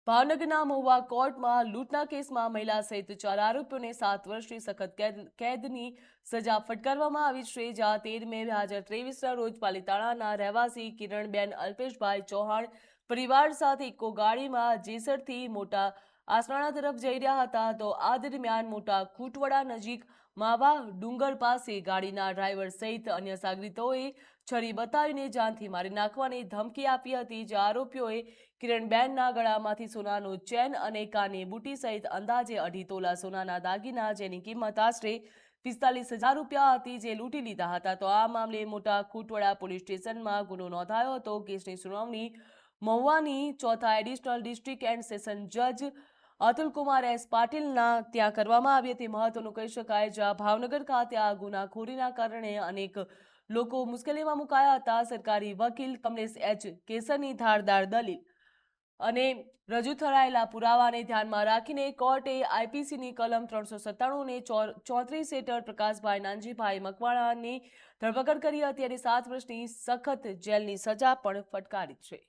ભાવનગરના મહુવા કોર્ટમાં લૂંટના કેસમાં મહિલા સહિત 4 આરોપીઓને 7 વર્ષની સખત કેદની સજા ફટકારવામાં આવી છે। જ્યાં 13 મે 2023ના રોજ પાલીતાણાના રહેવાસી કિરણબેન અલ્પેશભાઈ ચૌહાણ પરિવાર સાથે ઇકો ગાડીમાં જેસરથી મોટા આસરાણા તરફ જઈ રહ્યા હતા, તો આ દરમિયાન મોટા ખૂટવડા નજીક માવા ડુંગર પાસે ગાડીના ડ્રાઈવર સહિત અન્ય સાગરીતોએ છરી બતાવીને જાનથી મારી નાખવાની ધમકી આપી હતી। જે આરોપીઓએ કિરણબેનના ગળામાંથી સોનાનો ચેન અને કાને બુટી સહિત અંદાજે 2.5 તોલા સોનાના દાગીના, જેની કિંમત આશરે 45,000 રૂપિયા હતી, જે લૂંટી લીધા હતા। તો આ મામલે મોટા ખૂટવડા પોલીસ સ્ટેશનમાં ગુનો નોંધાયો હતો। કેસની સુનાવણી મહુવાની ચોથા એડિશનલ ડિસ્ટ્રિક્ટ એન્ડ સેશન જજ અતુલકુમાર એસ પાટીલના ત્યાં કરવામાં આવી હતી। મહત્વનું કહી શકાય, જ્યાં ભાવનગર ખાતે આ ગુનાખોરીના કારણે અનેક લોકો મુશ્કેલીમાં મુકાયા હતા। સરકારી વકીલ કમલેશ એચ કેસરની ધારદાર દલીલ અને રજૂ થયેલા પુરાવાને ધ્યાનમાં રાખીને કોર્ટે આઈપીસીની કલમ 397 ને 34 હેઠળ પ્રકાશભાઈ નાનજીભાઈ મકવાણાની ધરપકડ કરી હતી અને 7 વર્ષની સખત જેલની સજા પણ ફટકારી છે।